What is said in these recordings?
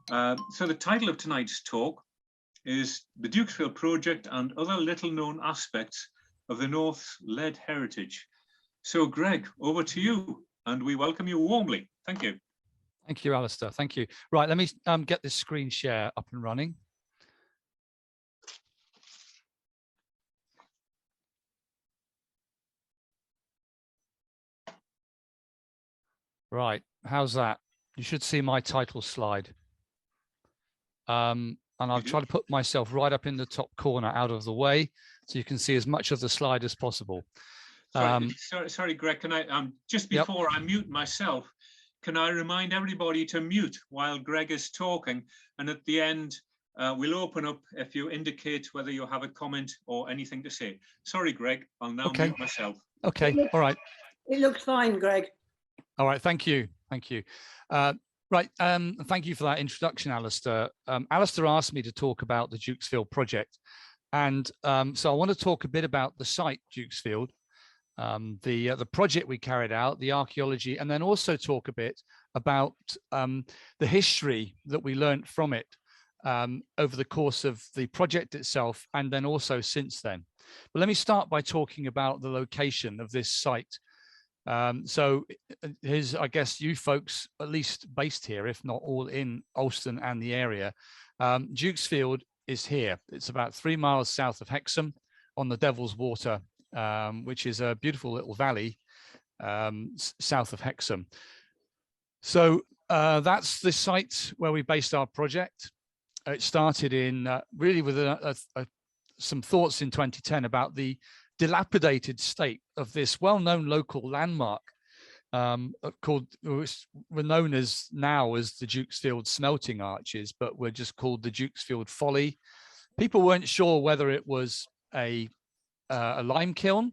So the title of tonight's talk is The Dukesfield Project and Other Little Known Aspects of the North's Lead Heritage. So Greg, over to you, and we welcome you warmly. Thank you. Thank you, Alistair. Thank you. Right, let me get this screen share up and running. Right, how's that? You should see my title slide. And I'll try to put myself right up in the top corner out of the way so you can see as much of the slide as possible. Sorry, Greg, can I, just before I mute myself, can I remind everybody to mute while Greg is talking? And at the end, we'll open up if you indicate whether you have a comment or anything to say. Sorry, Greg, I'll now mute myself. Okay, all right. It looks fine, Greg. All right, thank you. Thank you. Right, thank you for that introduction, Alistair. Alistair asked me to talk about the Dukesfield Project. And so I want to talk a bit about the site, Dukesfield, the project we carried out, the archaeology, and then also talk a bit about the history that we learned from it over the course of the project itself, and then also since then. But let me start by talking about the location of this site. So here's, I guess, you folks, at least based here, if not all in Alston and the area. Dukesfield is here. It's about 3 miles south of Hexham on the Devil's Water, which is a beautiful little valley south of Hexham. So that's the site where we based our project. It started in really with some thoughts in 2010 about the dilapidated state of this well-known local landmark we're known as now as the Dukesfield Smelting Arches, but we're just called the Dukesfield Folly. People weren't sure whether it was a lime kiln,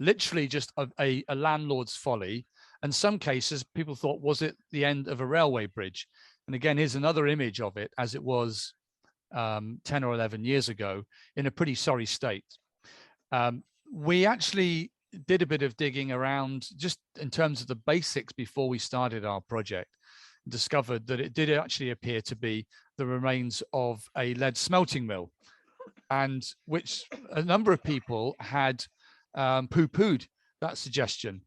literally just a landlord's folly. In some cases, people thought, was it the end of a railway bridge? And again, here's another image of it as it was 10 or 11 years ago in a pretty sorry state. We actually did a bit of digging around just in terms of the basics before we started our project, and discovered that it did actually appear to be the remains of a lead smelting mill, and which a number of people had poo-pooed that suggestion.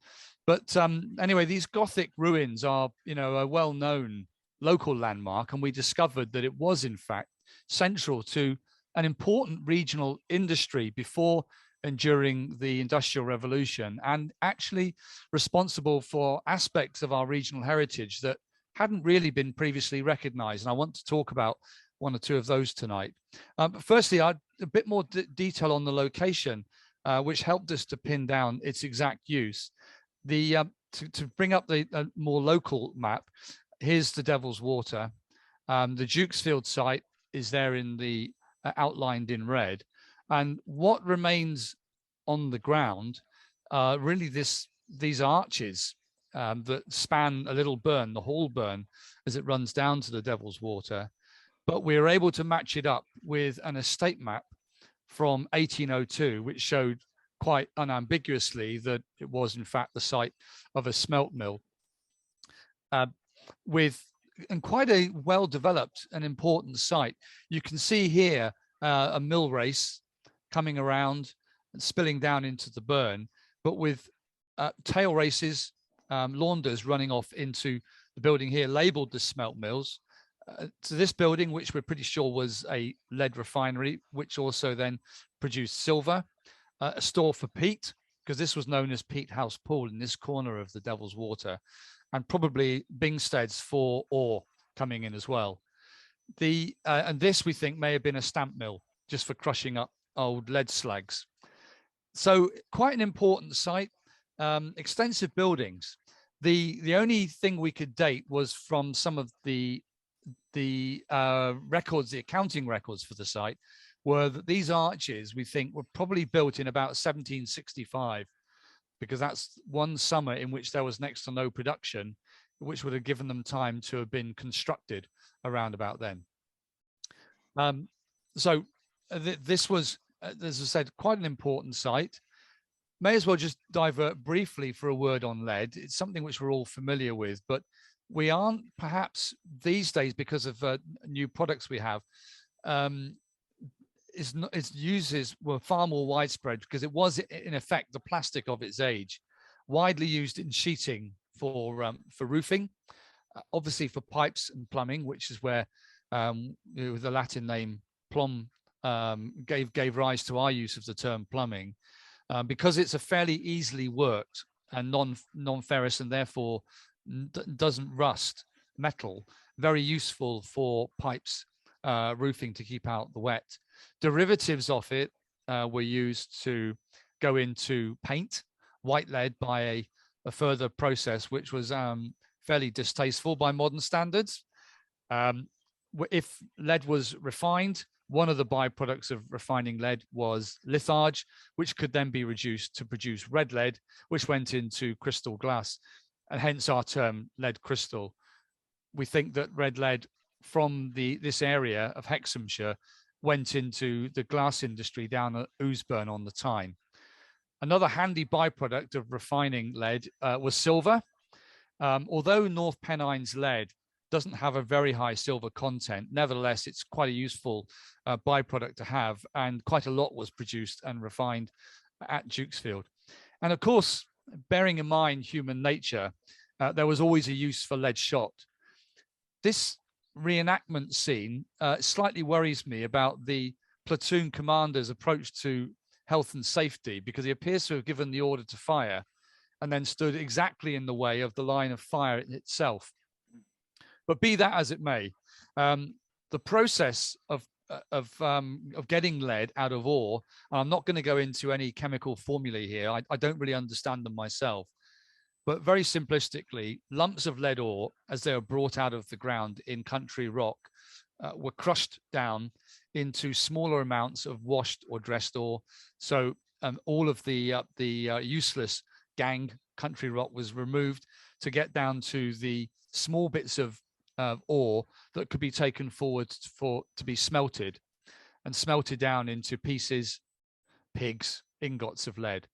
But anyway, these Gothic ruins are, a well-known local landmark, and we discovered that it was in fact central to an important regional industry before and during the Industrial Revolution, and actually responsible for aspects of our regional heritage that hadn't really been previously recognized. And I want to talk about one or two of those tonight. But firstly, a bit more detail on the location, which helped us to pin down its exact use. To bring up the more local map, here's the Devil's Water. The Dukesfield site is there in the outlined in red. And what remains on the ground are really these arches that span a little burn, the Hall burn, as it runs down to the Devil's Water. But we were able to match it up with an estate map from 1802, which showed quite unambiguously that it was in fact the site of a smelt mill, and quite a well-developed and important site. You can see here a mill race coming around and spilling down into the burn, but with tail races, launders running off into the building here, labeled the smelt mills. To this building, which we're pretty sure was a lead refinery, which also then produced silver, a store for peat, because this was known as Peat House Pool in this corner of the Devil's Water, and probably Bingsteads for ore coming in as well. And this, we think, may have been a stamp mill just for crushing up old lead slags. So quite an important site, extensive buildings. The only thing we could date was from some of the records, the accounting records for the site, were that these arches, we think, were probably built in about 1765, because that's one summer in which there was next to no production, which would have given them time to have been constructed around about then. So this was, as I said, quite an important site. May as well just divert briefly for a word on lead. It's something which we're all familiar with, but we aren't perhaps these days, because of new products we have, its uses were far more widespread, because it was in effect the plastic of its age, widely used in sheeting for roofing, obviously for pipes and plumbing, which is where the Latin name plumb gave rise to our use of the term plumbing, because it's a fairly easily worked and non-ferrous, and therefore doesn't rust metal, very useful for pipes, roofing, to keep out the wet. Derivatives of it were used to go into paint, white lead, by a further process which was fairly distasteful by modern standards. If lead was refined, one of the byproducts of refining lead was litharge, which could then be reduced to produce red lead, which went into crystal glass, and hence our term lead crystal. We think that red lead from this area of Hexhamshire went into the glass industry down at Ousburn on the Tyne. Another handy byproduct of refining lead was silver. Although North Pennines lead doesn't have a very high silver content, nevertheless, it's quite a useful byproduct to have, and quite a lot was produced and refined at Dukesfield. And of course, bearing in mind human nature, there was always a use for lead shot. This reenactment scene slightly worries me about the platoon commander's approach to health and safety, because he appears to have given the order to fire and then stood exactly in the way of the line of fire itself. But be that as it may, the process of getting lead out of ore, and I'm not going to go into any chemical formulae here, I don't really understand them myself, but very simplistically, lumps of lead ore, as they were brought out of the ground in country rock, were crushed down into smaller amounts of washed or dressed ore. So all of the useless gang country rock was removed to get down to the small bits of ore that could be taken forward to be smelted, and smelted down into pieces, pigs, ingots of lead.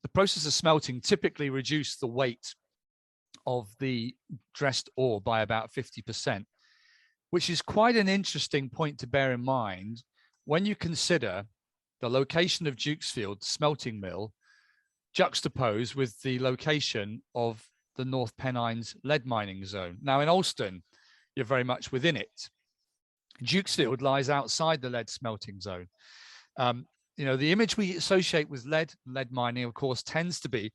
The process of smelting typically reduced the weight of the dressed ore by about 50%, which is quite an interesting point to bear in mind when you consider the location of Dukesfield smelting mill juxtaposed with the location of the North Pennines lead mining zone. Now in Alston, you're very much within it. Dukesfield lies outside the lead smelting zone. The image we associate with lead mining, of course, tends to be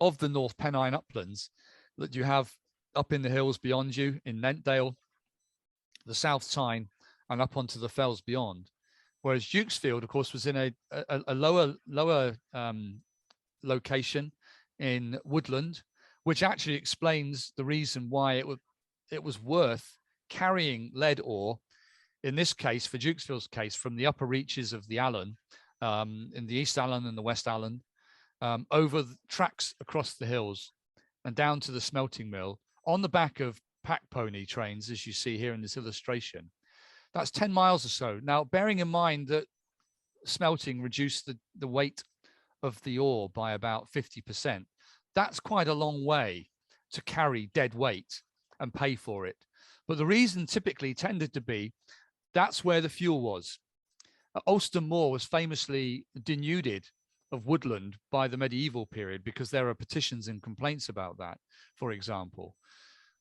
of the North Pennine uplands that you have up in the hills beyond you in Nentdale, the South Tyne, and up onto the fells beyond. Whereas Dukesfield, of course, was in a lower location in woodland, which actually explains the reason why it was worth carrying lead ore, in this case, for Dukesfield's case, from the upper reaches of the Allen, in the East Allen and the West Allen, over the tracks across the hills and down to the smelting mill on the back of pack pony trains, as you see here in this illustration. That's 10 miles or so. Now, bearing in mind that smelting reduced the weight of the ore by about 50%, that's quite a long way to carry dead weight and pay for it. But the reason typically tended to be that's where the fuel was. Alston Moor was famously denuded of woodland by the medieval period, because there are petitions and complaints about that, for example.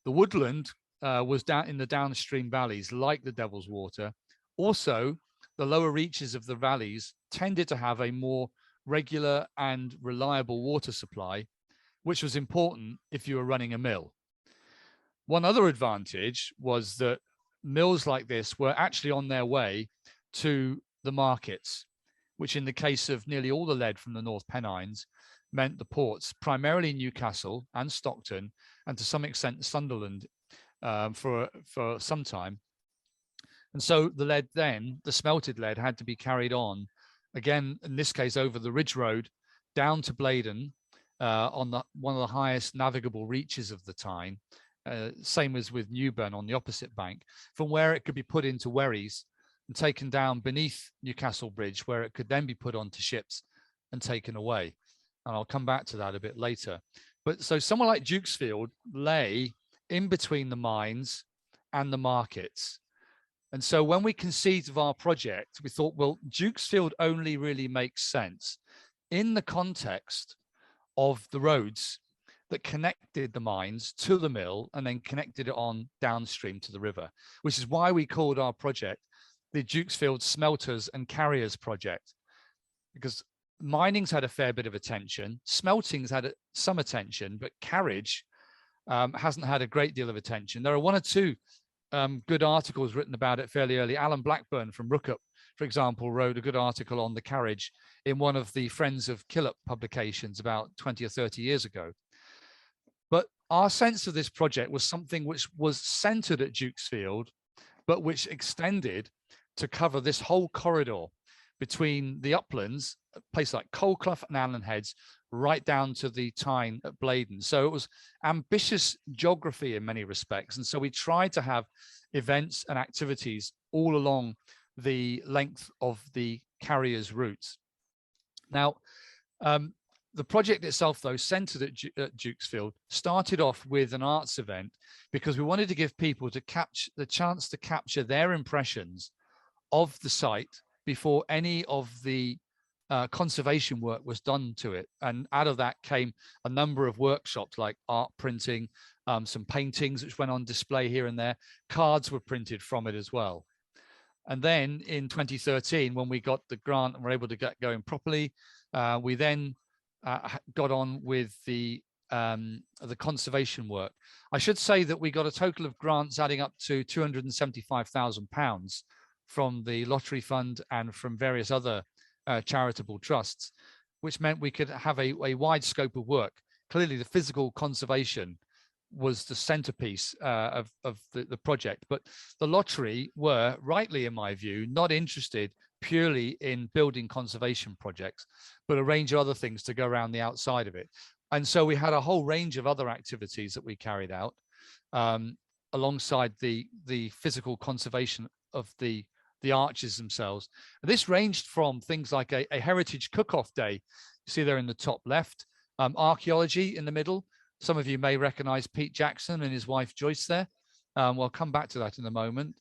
The woodland was down in the downstream valleys, like the Devil's Water. Also, the lower reaches of the valleys tended to have a more regular and reliable water supply, which was important if you were running a mill. One other advantage was that mills like this were actually on their way to the markets, which in the case of nearly all the lead from the North Pennines meant the ports, primarily Newcastle and Stockton, and to some extent Sunderland for some time. And so the lead then, the smelted lead, had to be carried on, again, in this case, over the Ridge Road, down to Blaydon, on one of the highest navigable reaches of the Tyne, same as with Newburn on the opposite bank, from where it could be put into wherries and taken down beneath Newcastle Bridge, where it could then be put onto ships and taken away. And I'll come back to that a bit later. But so somewhere like Dukesfield lay in between the mines and the markets. And so when we conceived of our project, we thought, well, Dukesfield only really makes sense in the context of the roads that connected the mines to the mill and then connected it on downstream to the river, which is why we called our project the Dukesfield Smelters and Carriers Project, because mining's had a fair bit of attention, smelting's had some attention, but carriage hasn't had a great deal of attention. There are one or two good articles written about it fairly early. Alan Blackburn from Rookup, for example, wrote a good article on the carriage in one of the Friends of Killop publications about 20 or 30 years ago. But our sense of this project was something which was centered at Dukesfield, but which extended to cover this whole corridor between the uplands, a place like Coalclough and Allen Heads, right down to the Tyne at Blaydon. So it was ambitious geography in many respects. And so we tried to have events and activities all along the length of the carriers' routes. Now, the project itself, though, centered at Dukesfield, started off with an arts event because we wanted to give people the chance to capture their impressions of the site before any of the conservation work was done to it. And out of that came a number of workshops like art printing, some paintings which went on display here and there. Cards were printed from it as well. And then in 2013, when we got the grant and were able to get going properly, we then got on with the conservation work. I should say that we got a total of grants adding up to £275,000 from the Lottery Fund and from various other charitable trusts, which meant we could have a wide scope of work. Clearly, the physical conservation was the centerpiece of the project, but the lottery were, rightly in my view, not interested purely in building conservation projects, but a range of other things to go around the outside of it. And so we had a whole range of other activities that we carried out alongside the physical conservation of the arches themselves. And this ranged from things like a heritage cook-off day, you see there in the top left, archaeology in the middle. Some of you may recognize Pete Jackson and his wife Joyce there. We'll come back to that in a moment.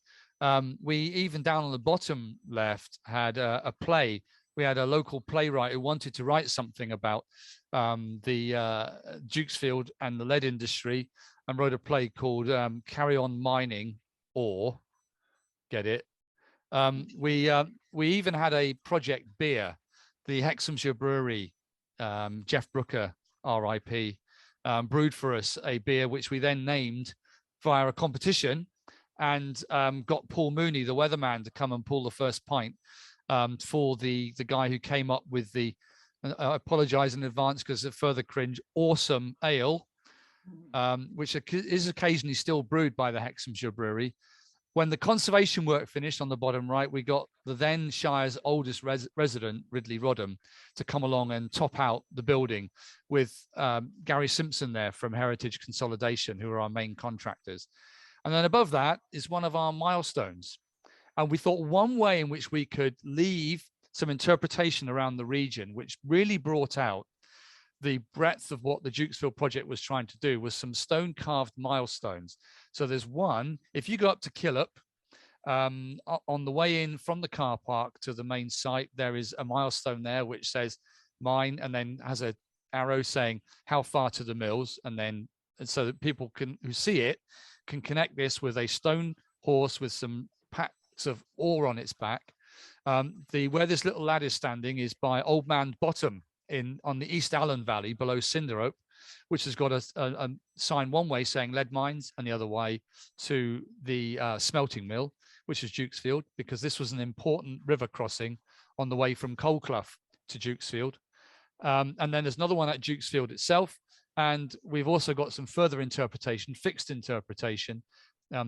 We even down on the bottom left had a play. We had a local playwright who wanted to write something about the Dukesfield and the lead industry and wrote a play called Carry On Mining, or, get it? We even had a project beer, the Hexhamshire brewery, Jeff Brooker, RIP, brewed for us a beer which we then named via a competition and got Paul Mooney, the weatherman, to come and pull the first pint for the guy who came up with the, I apologize in advance because of further cringe, awesome ale, which is occasionally still brewed by the Hexhamshire brewery. When the conservation work finished on the bottom right, we got the then Shire's oldest resident, Ridley Rodham, to come along and top out the building with Gary Simpson there from Heritage Consolidation, who are our main contractors. And then above that is one of our milestones. And we thought one way in which we could leave some interpretation around the region, which really brought out the breadth of what the Dukesfield project was trying to do, was some stone carved milestones. So there's one, if you go up to Killop, on the way in from the car park to the main site, there is a milestone there which says mine, and then has an arrow saying how far to the mills, and then so that people who see it can connect this with a stone horse with some packs of ore on its back. Where this little lad is standing is by Old Man Bottom on the East Allen Valley below Cinderope, which has got a sign one way saying lead mines and the other way to the smelting mill, which is Dukesfield, because this was an important river crossing on the way from Coalclough to Dukesfield. And then there's another one at Dukesfield itself. And we've also got some further interpretation, fixed interpretation,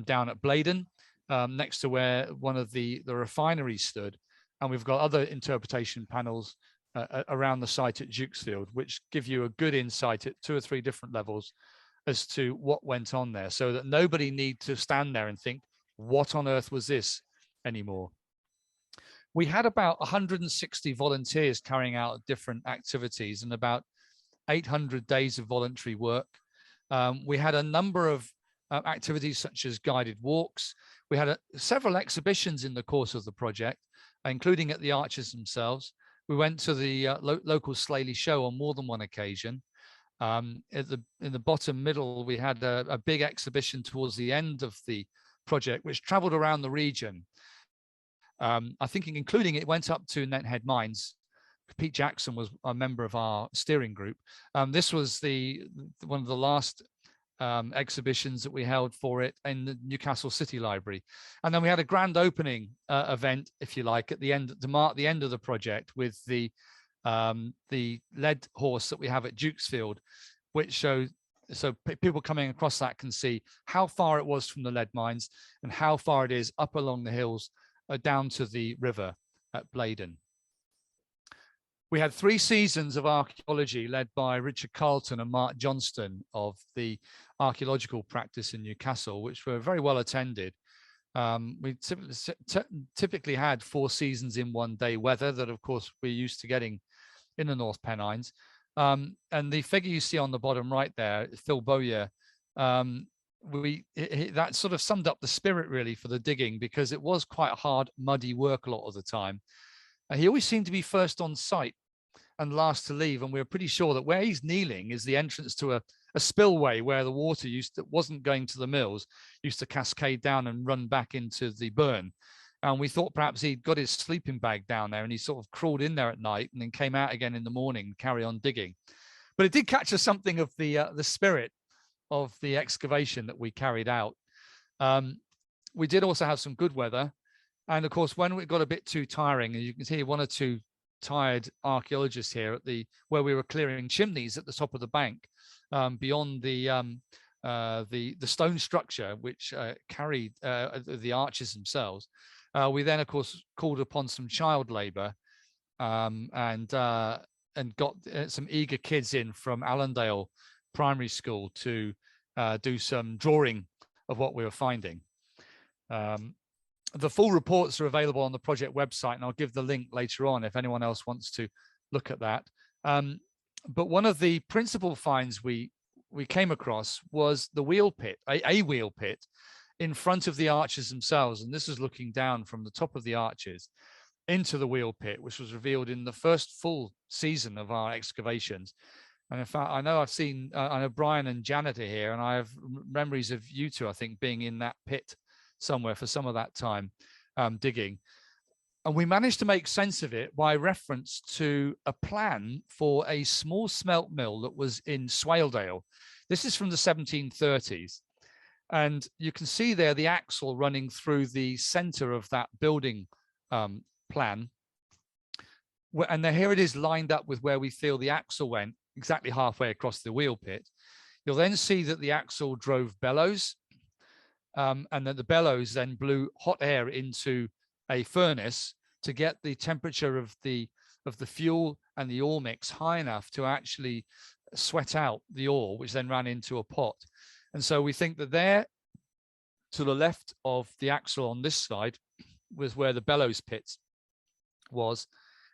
down at Blaydon, next to where one of the refineries stood. And we've got other interpretation panels around the site at Dukesfield, which give you a good insight at 2 or 3 different levels as to what went on there, so that nobody need to stand there and think, what on earth was this anymore? We had about 160 volunteers carrying out different activities, and about 800 days of voluntary work. We had a number of activities such as guided walks. We had several exhibitions in the course of the project, including at the arches themselves. We went to the local Slaley show on more than one occasion. In the bottom middle, we had a big exhibition towards the end of the project, which traveled around the region. I think including it went up to Nethead Mines. Pete Jackson was a member of our steering group. This was one of the last exhibitions that we held for it in the Newcastle City Library. And then we had a grand opening event, if you like, at the end, to mark the end of the project, with the lead horse that we have at Dukesfield, which shows, so people coming across that can see how far it was from the lead mines and how far it is up along the hills down to the river at Bladen. We had 3 seasons of archaeology led by Richard Carlton and Mark Johnston of the archaeological practice in Newcastle, which were very well attended. We typically had 4 seasons in one day weather that, of course, we're used to getting in the North Pennines. And the figure you see on the bottom right there, Phil Bowyer, that sort of summed up the spirit really for the digging, because it was quite hard, muddy work a lot of the time. He always seemed to be first on site and last to leave, and we were pretty sure that where he's kneeling is the entrance to a spillway where the water wasn't going to the mills, used to cascade down and run back into the burn. And we thought perhaps he'd got his sleeping bag down there and he sort of crawled in there at night and then came out again in the morning and carry on digging. But it did catch us something of the spirit of the excavation that we carried out. We did also have some good weather. And of course, when it got a bit too tiring, and you can see 1 or 2 tired archaeologists here at where we were clearing chimneys at the top of the bank, beyond the stone structure which carried the arches themselves. We then, of course, called upon some child labour and got some eager kids in from Allendale Primary School to do some drawing of what we were finding. The full reports are available on the project website, and I'll give the link later on if anyone else wants to look at that. But one of the principal finds we came across was the wheel pit, a wheel pit in front of the arches themselves. And this is looking down from the top of the arches into the wheel pit, which was revealed in the first full season of our excavations. And in fact, I know Brian and Janet are here, and I have memories of you two, I think, being in that pit somewhere for some of that time digging. And we managed to make sense of it by reference to a plan for a small smelt mill that was in Swaledale. This is from the 1730s. And you can see there the axle running through the center of that building plan. And here it is lined up with where we feel the axle went, exactly halfway across the wheel pit. You'll then see that the axle drove bellows, and that the bellows then blew hot air into a furnace to get the temperature of the fuel and the ore mix high enough to actually sweat out the ore, which then ran into a pot. And so we think that there, to the left of the axle on this side, was where the bellows pit was.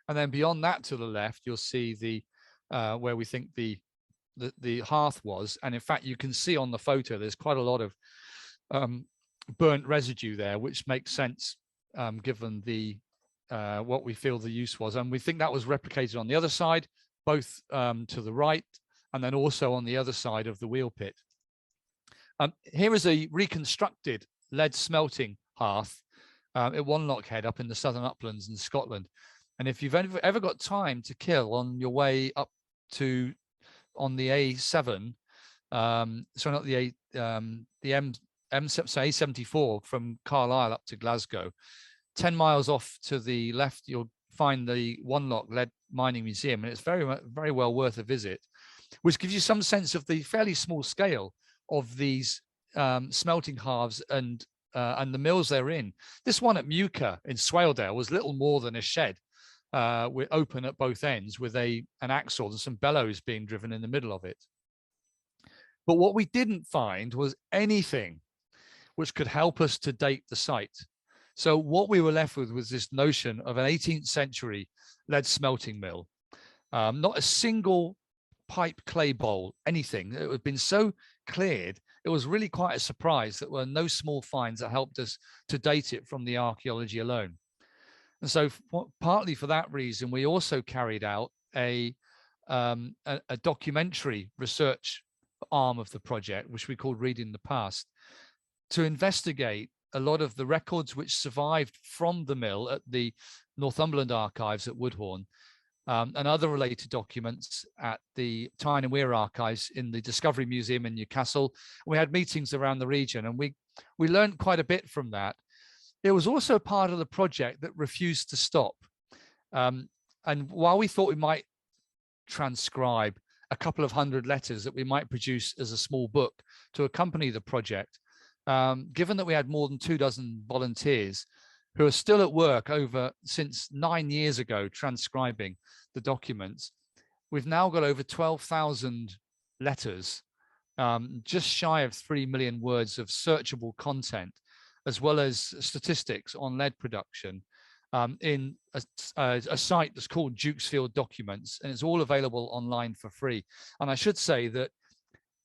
And then beyond that to the left, you'll see the where we think the hearth was. And in fact, you can see on the photo, there's quite a lot of burnt residue there, which makes sense given the what we feel the use was. And we think that was replicated on the other side, both to the right, and then also on the other side of the wheel pit. Here is a reconstructed lead smelting hearth at Wanlockhead up in the southern uplands in Scotland. And if you've ever got time to kill on your way up to on the A7, sorry, not the A74 from Carlisle up to Glasgow, 10 miles off to the left, you'll find the Wanlock Lead Mining Museum, and it's very well worth a visit, which gives you some sense of the fairly small scale of these smelting halves and the mills they're in. This one at Muka in Swaledale was little more than a shed, with open at both ends with an axle and some bellows being driven in the middle of it. But what we didn't find was anything which could help us to date the site. So what we were left with was this notion of an 18th century lead smelting mill. Not a single pipe clay bowl, anything. It had been so cleared. It was really quite a surprise that there were no small finds that helped us to date it from the archaeology alone. And so partly for that reason, we also carried out a documentary research arm of the project, which we called Reading the Past, to investigate a lot of the records which survived from the mill at the Northumberland Archives at Woodhorn, and other related documents at the Tyne and Wear Archives in the Discovery Museum in Newcastle. We had meetings around the region, and we learned quite a bit from that. It was also part of the project that refused to stop. And while we thought we might transcribe a couple of hundred letters that we might produce as a small book to accompany the project, given that we had more than 24 volunteers who are still at work since 9 years ago transcribing the documents, we've now got over 12,000 letters, just shy of 3 million words of searchable content, as well as statistics on lead production, in a site that's called Dukesfield Documents, and it's all available online for free. And I should say that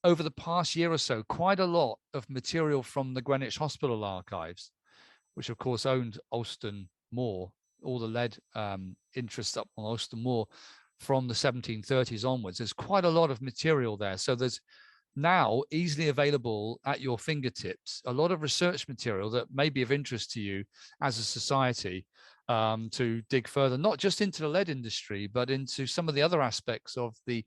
over the past year or so, quite a lot of material from the Greenwich Hospital archives, which of course owned Alston Moor, all the lead interests up on Alston Moor from the 1730s onwards. There's quite a lot of material there. So there's now easily available at your fingertips a lot of research material that may be of interest to you as a society, to dig further, not just into the lead industry, but into some of the other aspects of the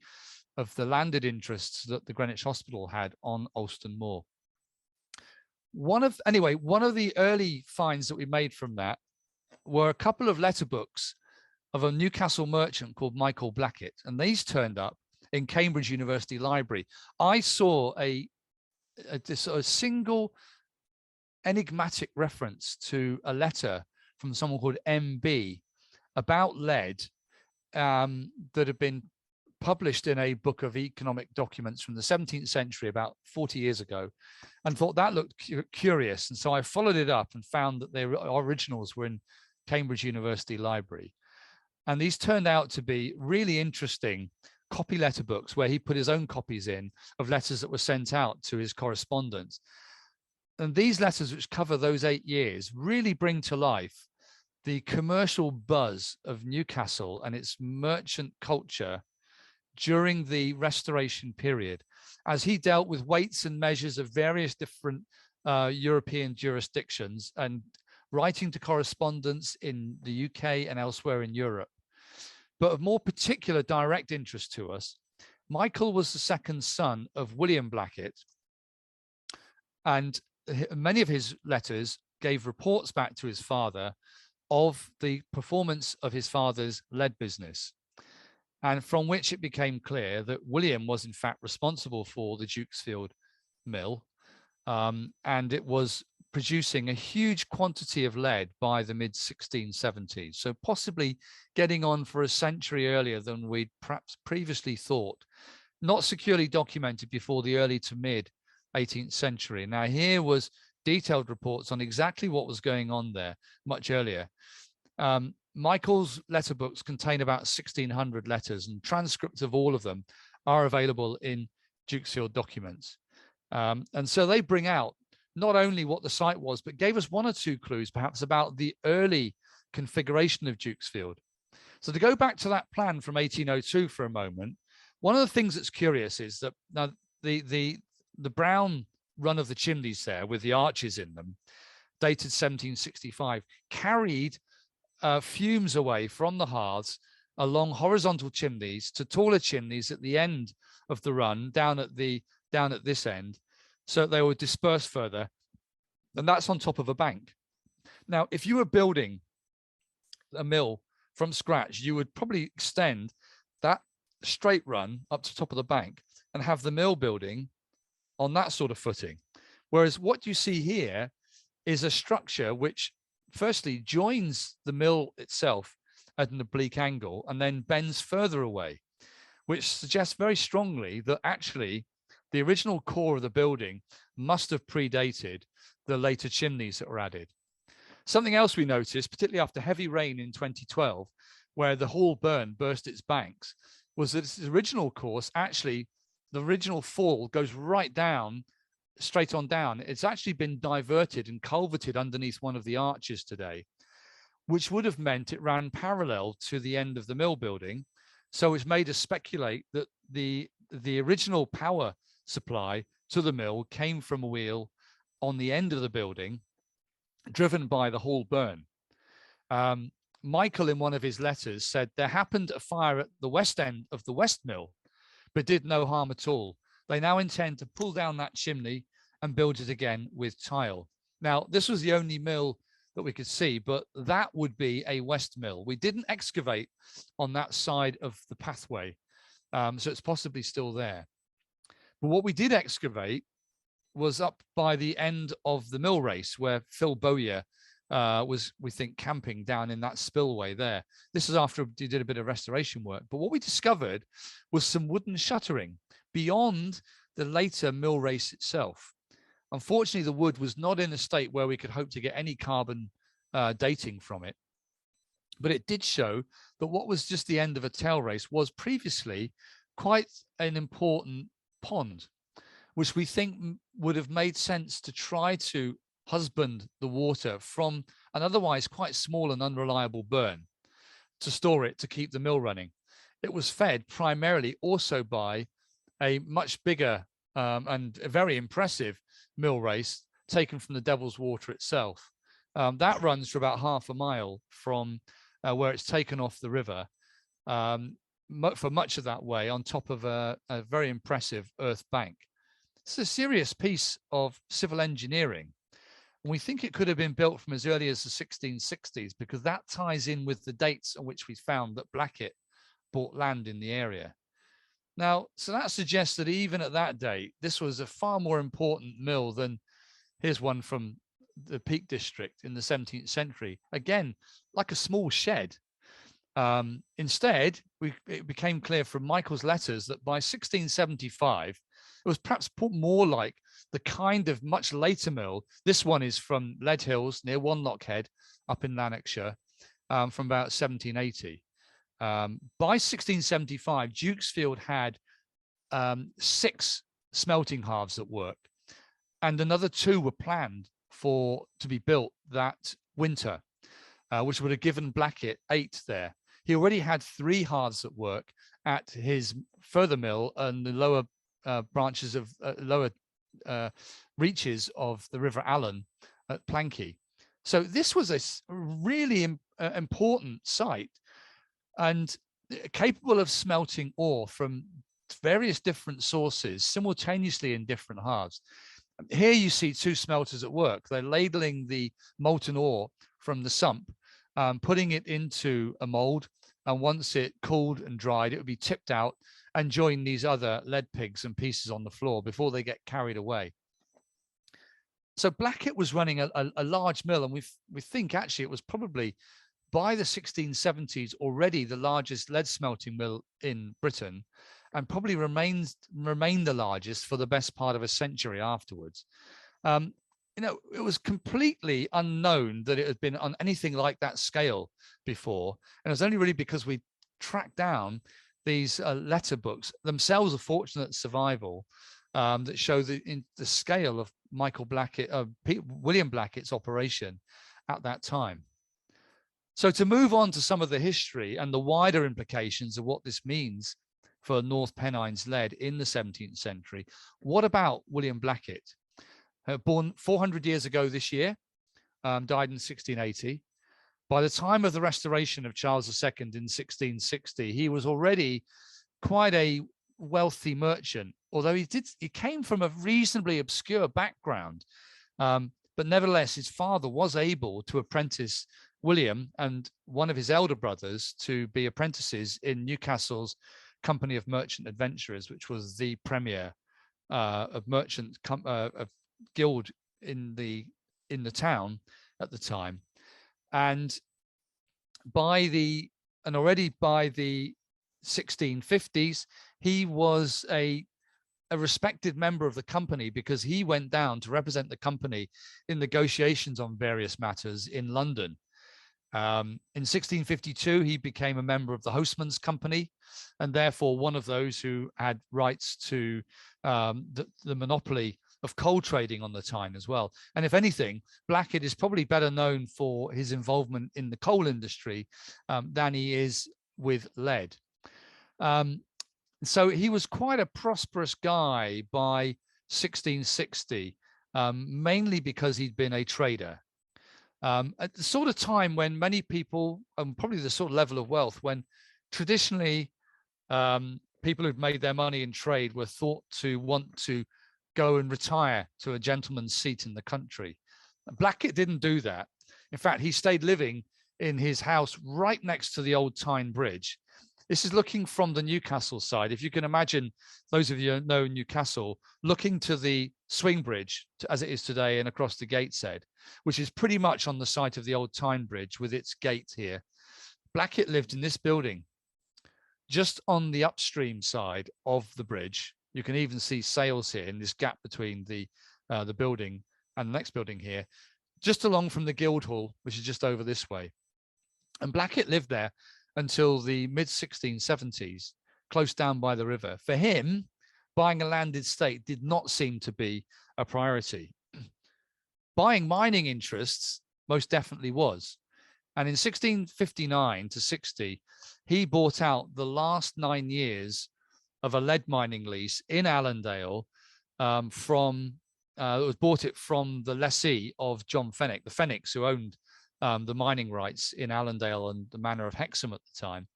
landed interests that the Greenwich Hospital had on Alston Moor. One of the early finds that we made from that were a couple of letter books of a Newcastle merchant called Michael Blackett, and these turned up in Cambridge University Library. I saw a single enigmatic reference to a letter from someone called MB about lead, that had been published in a book of economic documents from the 17th century about 40 years ago, and thought that looked curious. And so I followed it up and found that their originals were in Cambridge University Library. And these turned out to be really interesting copy letter books where he put his own copies in of letters that were sent out to his correspondents. And these letters, which cover those 8 years, really bring to life the commercial buzz of Newcastle and its merchant culture during the Restoration period, as he dealt with weights and measures of various different European jurisdictions and writing to correspondents in the UK and elsewhere in Europe. But of more particular direct interest to us, Michael was the second son of William Blackett, and many of his letters gave reports back to his father of the performance of his father's lead business, and from which it became clear that William was in fact responsible for the Dukesfield mill, and it was producing a huge quantity of lead by the mid-1670s, so possibly getting on for a century earlier than we'd perhaps previously thought, not securely documented before the early to mid-18th century. Now, here was detailed reports on exactly what was going on there much earlier. Michael's letter books contain about 1,600 letters, and transcripts of all of them are available in Dukesfield Documents. And so they bring out not only what the site was, but gave us 1 or 2 clues perhaps about the early configuration of Dukesfield. So to go back to that plan from 1802 for a moment, one of the things that's curious is that now the brown run of the chimneys there with the arches in them, dated 1765, carried fumes away from the hearths along horizontal chimneys to taller chimneys at the end of the run, down at this end, so they would disperse further, and that's on top of a bank. Now, if you were building a mill from scratch, you would probably extend that straight run up to the top of the bank and have the mill building on that sort of footing. Whereas what you see here is a structure which firstly joins the mill itself at an oblique angle and then bends further away, which suggests very strongly that actually the original core of the building must have predated the later chimneys that were added. Something else we noticed, particularly after heavy rain in 2012, where the Hall burn burst its banks, was that its original course, actually, the original fall goes right down, straight on down. It's actually been diverted and culverted underneath one of the arches today, which would have meant it ran parallel to the end of the mill building. So it's made us speculate that the original power supply to the mill came from a wheel on the end of the building, driven by the Hall burn. Michael, in one of his letters, said there happened a fire at the west end of the West Mill, but did no harm at all. They now intend to pull down that chimney and build it again with tile. Now, this was the only mill that we could see, but that would be a West Mill. We didn't excavate on that side of the pathway, so it's possibly still there. But what we did excavate was up by the end of the mill race, where Phil Bowyer was, we think, camping down in that spillway there. This is after he did a bit of restoration work. But what we discovered was some wooden shuttering beyond the later mill race itself. Unfortunately, the wood was not in a state where we could hope to get any carbon dating from it. But it did show that what was just the end of a tail race was previously quite an important pond, which we think would have made sense to try to husband the water from an otherwise quite small and unreliable burn to store it to keep the mill running. It was fed primarily also by a much bigger and a very impressive mill race taken from the Devil's Water itself. That runs for about half a mile from where it's taken off the river for much of that way on top of a very impressive earth bank. It's a serious piece of civil engineering. And we think it could have been built from as early as the 1660s, because that ties in with the dates on which we found that Blackett bought land in the area. Now, so that suggests that even at that date, this was a far more important mill than, here's one from the Peak District in the 17th century. Again, like a small shed. Instead, it became clear from Michael's letters that by 1675, it was perhaps more like the kind of much later mill. This one is from Lead Hills near Wanlock Head up in Lanarkshire from about 1780. By 1675, Dukesfield had 6 smelting halves at work, and another 2 were planned to be built that winter, which would have given Blackett 8 there. He already had 3 halves at work at his further mill and the lower branches of lower reaches of the River Allen at Planky. So this was a really important site and capable of smelting ore from various different sources simultaneously in different halves. Here you see 2 smelters at work. They're ladling the molten ore from the sump, putting it into a mold, and once it cooled and dried, it would be tipped out and join these other lead pigs and pieces on the floor before they get carried away. So Blackett was running a large mill, and we think actually it was probably by the 1670s already the largest lead smelting mill in Britain, and probably remained the largest for the best part of a century afterwards. You know, it was completely unknown that it had been on anything like that scale before, and it was only really because we tracked down these letter books, themselves a fortunate survival, that show the scale of William Blackett's operation at that time. So to move on to some of the history and the wider implications of what this means for North Pennines lead in the 17th century, what about William Blackett? Born 400 years ago this year, died in 1680. By the time of the restoration of Charles II in 1660, he was already quite a wealthy merchant, although he came from a reasonably obscure background. But nevertheless, his father was able to apprentice William and one of his elder brothers to be apprentices in Newcastle's Company of Merchant Adventurers, which was the premier of merchant of guild in the town at the time. And already by the 1650s, he was a respected member of the company, because he went down to represent the company in negotiations on various matters in London. In 1652, he became a member of the Hostman's Company, and therefore one of those who had rights to the monopoly of coal trading on the Tyne as well. And if anything, Blackett is probably better known for his involvement in the coal industry than he is with lead. So he was quite a prosperous guy by 1660, mainly because he'd been a trader. At the sort of time when many people, probably the sort of level of wealth, when traditionally people who'd made their money in trade were thought to want to go and retire to a gentleman's seat in the country. Blackett didn't do that. In fact, he stayed living in his house right next to the old Tyne Bridge. This is looking from the Newcastle side. If you can imagine, those of you who know Newcastle, looking to the swing bridge as it is today and across the Gateshead, which is pretty much on the site of the old Tyne Bridge with its gate here. Blackett lived in this building just on the upstream side of the bridge. You can even see sails here in this gap between the building and the next building here, just along from the Guildhall, which is just over this way. And Blackett lived there until the mid-1670s, close down by the river. For him, buying a landed estate did not seem to be a priority. Buying mining interests most definitely was. And in 1659 to 60, he bought out the last 9 years of a lead mining lease in Allendale bought it from the lessee of John Fenwick, the Fenwicks who owned the mining rights in Allendale and the manor of Hexham at the time.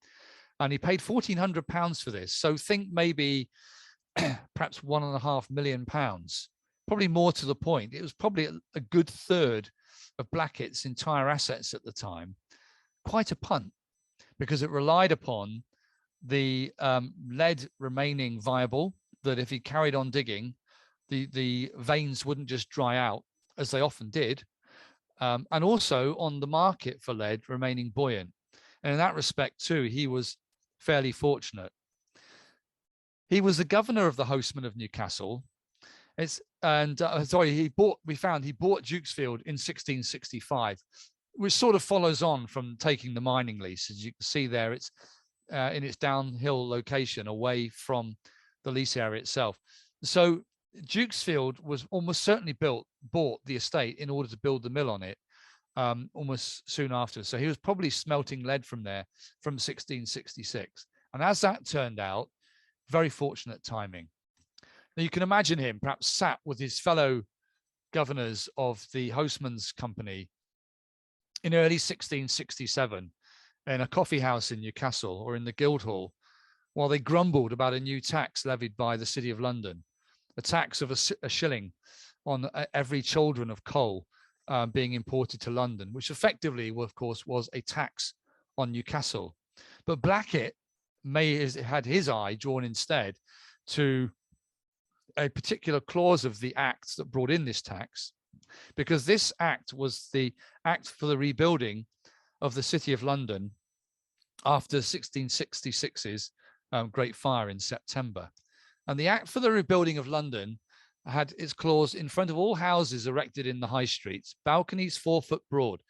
And he paid £1,400 for this. So think maybe perhaps £1.5 million, probably more to the point. It was probably a good third of Blackett's entire assets at the time. Quite a punt, because it relied upon the lead remaining viable, that if he carried on digging, the veins wouldn't just dry out, as they often did, and also on the market for lead remaining buoyant. And in that respect too, he was fairly fortunate. He was the governor of the Hostman of Newcastle. We found he bought Dukesfield in 1665, which sort of follows on from taking the mining lease. As you can see there, it's in its downhill location away from the lease area itself. So Dukesfield was almost certainly bought the estate in order to build the mill on it almost soon after. So he was probably smelting lead from there from 1666. And as that turned out, very fortunate timing. Now you can imagine him perhaps sat with his fellow governors of the Hostman's Company in early 1667 in a coffee house in Newcastle or in the Guildhall, while they grumbled about a new tax levied by the City of London, a tax of a shilling on every chaldron of coal being imported to London, which effectively, of course, was a tax on Newcastle. But Blackett had his eye drawn instead to a particular clause of the Act that brought in this tax, because this Act was the Act for the rebuilding of the City of London after 1666's Great Fire in September. And the Act for the Rebuilding of London had its clause: in front of all houses erected in the high streets, balconies 4 foot broad,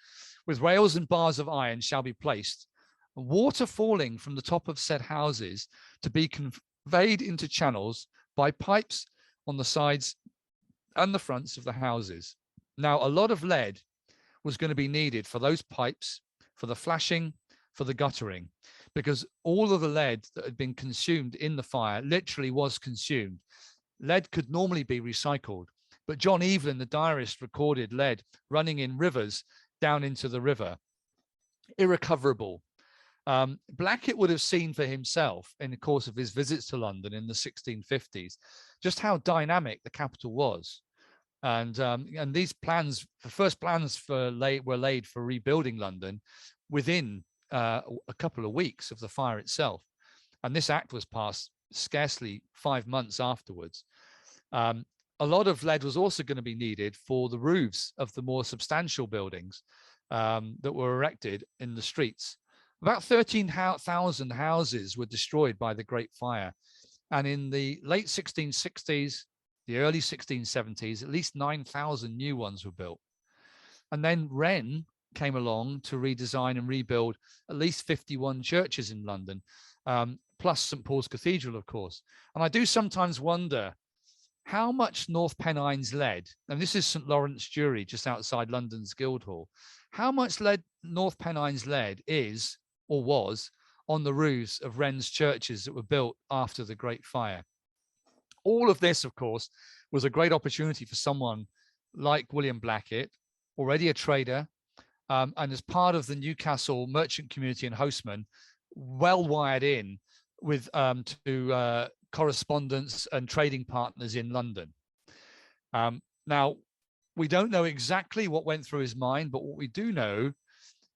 with rails and bars of iron shall be placed, water falling from the top of said houses to be conveyed into channels by pipes on the sides and the fronts of the houses. Now, a lot of lead was going to be needed for those pipes, for the flashing, for the guttering, because all of the lead that had been consumed in the fire literally was consumed. Lead could normally be recycled, but John Evelyn, the diarist, recorded lead running in rivers down into the river, irrecoverable. Blackett would have seen for himself in the course of his visits to London in the 1650s just how dynamic the capital was. And these plans, the first plans were laid for rebuilding London within a couple of weeks of the fire itself. And this act was passed scarcely 5 months afterwards. A lot of lead was also going to be needed for the roofs of the more substantial buildings that were erected in the streets. About 13,000 houses were destroyed by the Great Fire. And in the late 1660s, the early 1670s, at least 9,000 new ones were built. And then Wren came along to redesign and rebuild at least 51 churches in London, plus St. Paul's Cathedral, of course. And I do sometimes wonder how much North Pennines lead, and this is St. Lawrence Jury, just outside London's Guildhall, how much lead North Pennines lead is or was on the roofs of Wren's churches that were built after the Great Fire. All of this, of course, was a great opportunity for someone like William Blackett, already a trader, and as part of the Newcastle merchant community and hostman, well wired in with to correspondence and trading partners in London. Now, we don't know exactly what went through his mind, but what we do know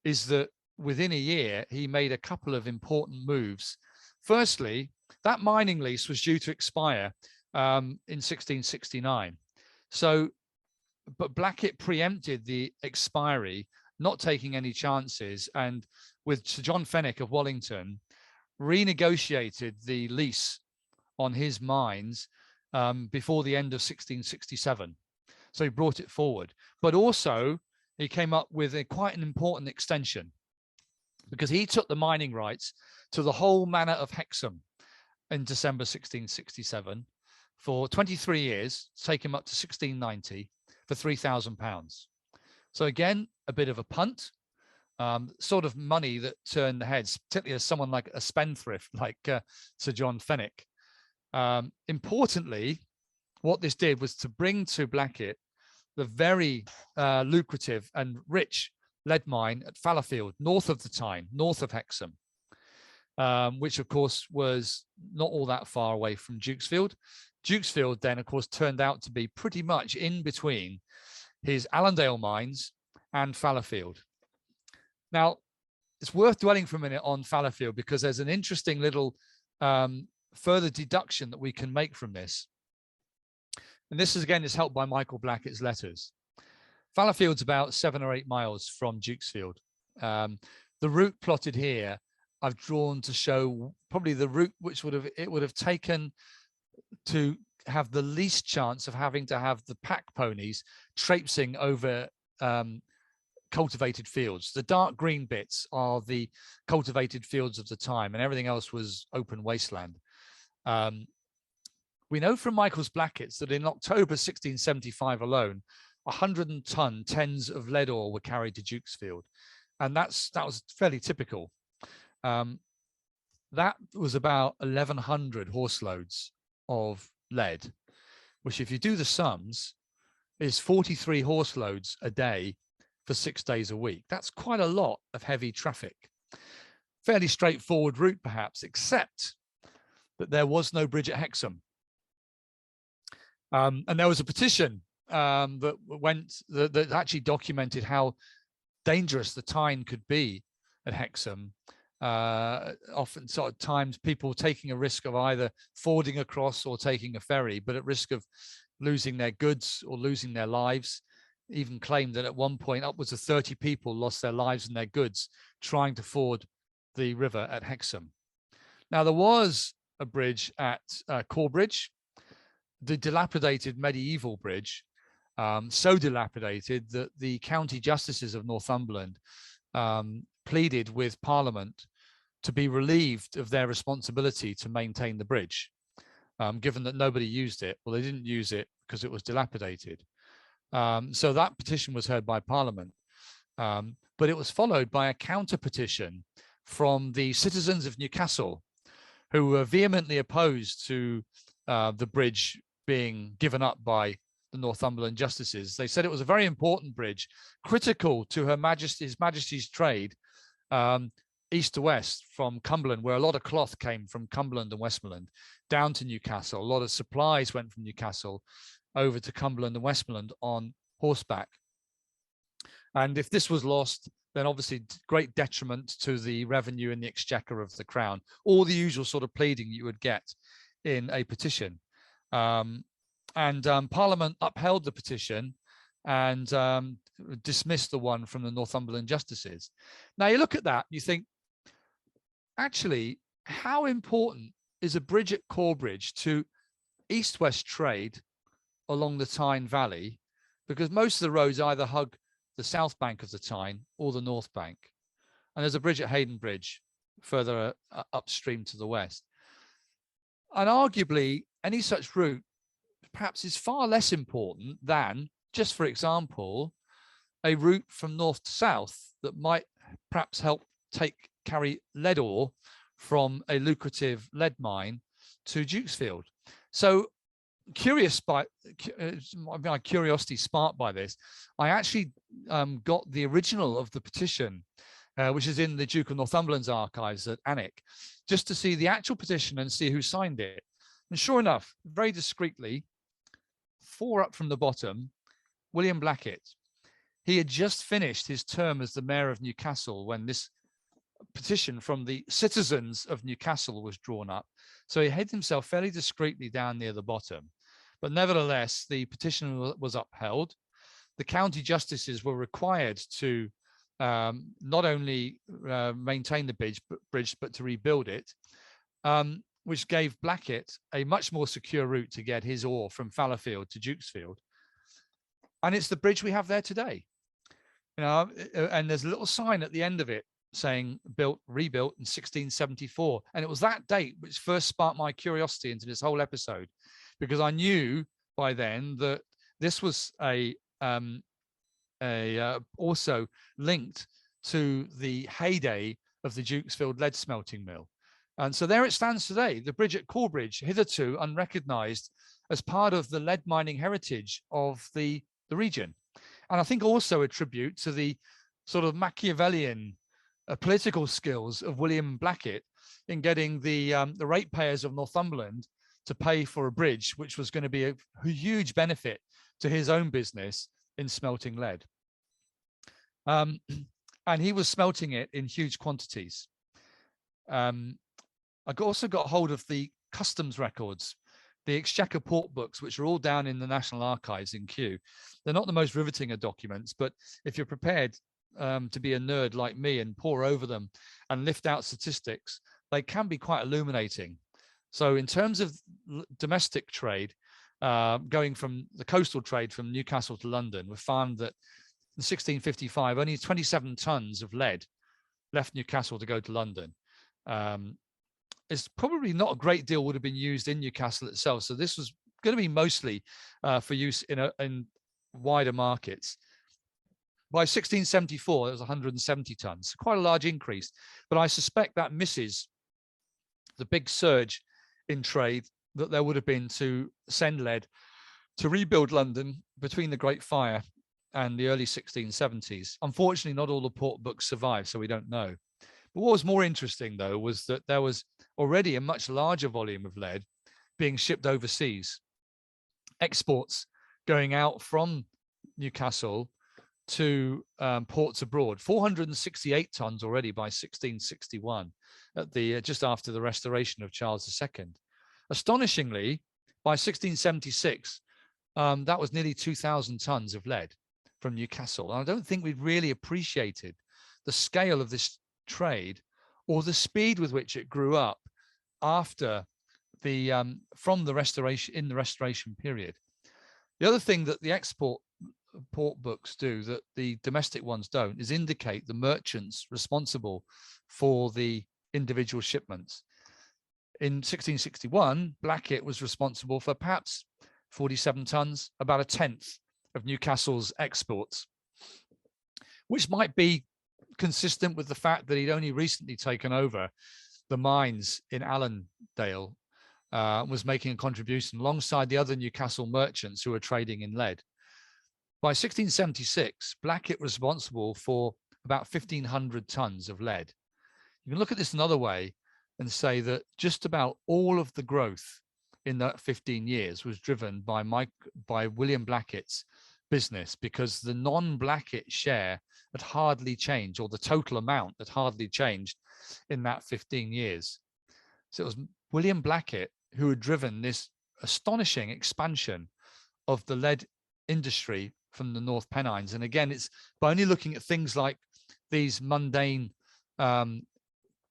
is that within a year, he made a couple of important moves. Firstly, that mining lease was due to expire in 1669. So, but Blackett preempted the expiry, not taking any chances, and with Sir John Fenwick of Wallington, renegotiated the lease on his mines before the end of 1667. So he brought it forward. But also, he came up with quite an important extension, because he took the mining rights to the whole manor of Hexham in December 1667 for 23 years, take him up to 1690 for £3,000. So again, a bit of a punt, sort of money that turned the heads, particularly as someone like a spendthrift like Sir John Fenwick. Importantly, what this did was to bring to Blackett the very lucrative and rich lead mine at Fallowfield, north of the Tyne, north of Hexham, which of course was not all that far away from Dukesfield. Dukesfield then, of course, turned out to be pretty much in between his Allendale mines and Fallowfield. Now, it's worth dwelling for a minute on Fallowfield, because there's an interesting little further deduction that we can make from this. And this is, again, is helped by Michael Blackett's letters. Fallowfield's about 7 or 8 miles from Dukesfield. The route plotted here, I've drawn to show probably the route which it would have taken to have the least chance of having to have the pack ponies traipsing over cultivated fields. The dark green bits are the cultivated fields of the time, and everything else was open wasteland. We know from Michael Blackett's that in October 1675 alone, 100-ton tens of lead ore were carried to Dukesfield, and that was fairly typical. That was about 1,100 horse loads of lead, which, if you do the sums, is 43 horse loads a day for 6 days a week. That's quite a lot of heavy traffic. Fairly straightforward route, perhaps, except that there was no bridge at Hexham. And there was a petition that actually documented how dangerous the Tyne could be at Hexham. Often sort of times people taking a risk of either fording across or taking a ferry, but at risk of losing their goods or losing their lives. Even claimed that at one point upwards of 30 people lost their lives and their goods trying to ford the river at Hexham. Now, there was a bridge at Corbridge, the dilapidated medieval bridge, so dilapidated that the county justices of Northumberland pleaded with Parliament to be relieved of their responsibility to maintain the bridge, given that nobody used it. Well, they didn't use it because it was dilapidated. So that petition was heard by Parliament, but it was followed by a counter petition from the citizens of Newcastle, who were vehemently opposed to the bridge being given up by the Northumberland justices. They said it was a very important bridge, critical to His Majesty's trade, east to west from Cumberland, where a lot of cloth came from Cumberland and Westmoreland down to Newcastle. A lot of supplies went from Newcastle over to Cumberland and Westmoreland on horseback. And if this was lost, then obviously great detriment to the revenue and the exchequer of the crown, all the usual sort of pleading you would get in a petition. Parliament upheld the petition and dismissed the one from the Northumberland justices. Now you look at that, you think, actually, how important is a bridge at Corbridge to east-west trade along the Tyne Valley? Because most of the roads either hug the south bank of the Tyne or the north bank. And there's a bridge at Hayden Bridge further upstream to the west. And arguably, any such route perhaps is far less important than, just for example, a route from north to south that might perhaps help carry lead ore from a lucrative lead mine to Dukesfield. So my curiosity sparked by this, I actually got the original of the petition, which is in the Duke of Northumberland's archives at Alnwick, just to see the actual petition and see who signed it. And sure enough, very discreetly, 4 up from the bottom, William Blackett. He had just finished his term as the mayor of Newcastle when this petition from the citizens of Newcastle was drawn up. So he hid himself fairly discreetly down near the bottom. But nevertheless, the petition was upheld. The county justices were required to not only maintain the bridge, but to rebuild it, which gave Blackett a much more secure route to get his ore from Fallowfield to Dukesfield. And it's the bridge we have there today. You know, and there's a little sign at the end of it saying rebuilt in 1674. And it was that date which first sparked my curiosity into this whole episode, because I knew by then that this was also linked to the heyday of the Dukesfield lead smelting mill. And so there it stands today, the bridge at Corbridge, hitherto unrecognized as part of the lead mining heritage of the region. And I think also a tribute to the sort of Machiavellian political skills of William Blackett in getting the ratepayers of Northumberland to pay for a bridge, which was going to be a huge benefit to his own business in smelting lead. And he was smelting it in huge quantities. I also got hold of the customs records, the Exchequer port books, which are all down in the National Archives in Kew. They're not the most riveting of documents, but if you're prepared to be a nerd like me and pore over them and lift out statistics, they can be quite illuminating. So in terms of domestic trade, going from the coastal trade from Newcastle to London, we found that in 1655, only 27 tons of lead left Newcastle to go to London. It's probably not a great deal would have been used in Newcastle itself. So this was going to be mostly for use in wider markets. By 1674, there was 170 tons, quite a large increase. But I suspect that misses the big surge in trade that there would have been to send lead to rebuild London between the Great Fire and the early 1670s. Unfortunately, not all the port books survived, so we don't know. But what was more interesting, though, was that there was already a much larger volume of lead being shipped overseas. Exports going out from Newcastle to ports abroad, 468 tons already by 1661, at the just after the restoration of Charles II. Astonishingly, by 1676, that was nearly 2,000 tons of lead from Newcastle. And I don't think we've really appreciated the scale of this trade or the speed with which it grew up after the from the restoration period. The other thing that the export port books do that the domestic ones don't is indicate the merchants responsible for the individual shipments. In 1661, Blackett was responsible for perhaps 47 tons, about a tenth of Newcastle's exports, which might be consistent with the fact that he'd only recently taken over the mines in Allendale, was making a contribution alongside the other Newcastle merchants who were trading in lead. By 1676, Blackett was responsible for about 1,500 tons of lead. You can look at this another way and say that just about all of the growth in that 15 years was driven by William Blackett's business, because the non-Blackett share had hardly changed, or the total amount had hardly changed in that 15 years. So it was William Blackett who had driven this astonishing expansion of the lead industry from the North Pennines. And again, it's by only looking at things like these mundane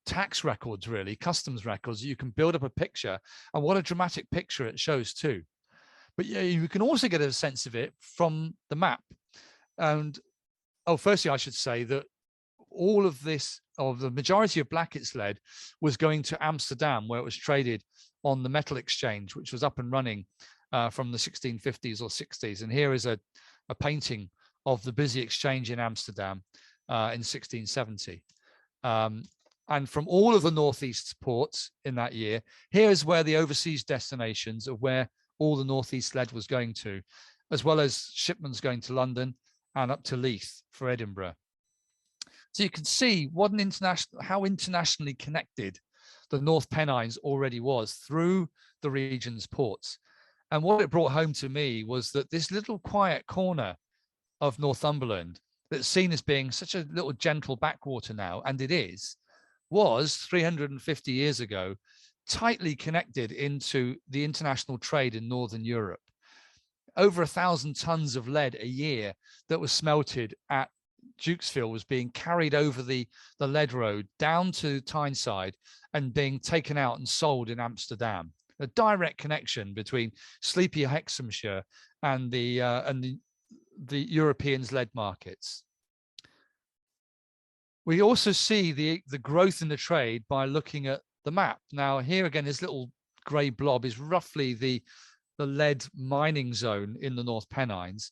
tax records, really, customs records, you can build up a picture, and what a dramatic picture it shows too. But yeah, you can also get a sense of it from the map. And firstly, I should say that all of this, or the majority of Blackett's lead, was going to Amsterdam, where it was traded on the metal exchange, which was up and running from the 1650s or 60s. And here is a painting of the busy exchange in Amsterdam in 1670. And from all of the northeast ports in that year, here is where the overseas destinations of where all the northeast lead was going to, as well as shipments going to London and up to Leith for Edinburgh. So you can see what an how internationally connected the North Pennines already was through the region's ports. And what it brought home to me was that this little quiet corner of Northumberland that's seen as being such a little gentle backwater now, and it is, was 350 years ago tightly connected into the international trade in Northern Europe. Over 1,000 tons of lead a year that was smelted at Dukesfield was being carried over the lead road down to Tyneside and being taken out and sold in Amsterdam. A direct connection between sleepy Hexhamshire and the Europeans' lead markets. We also see the growth in the trade by looking at the map. Now, here again, this little grey blob is roughly the lead mining zone in the North Pennines.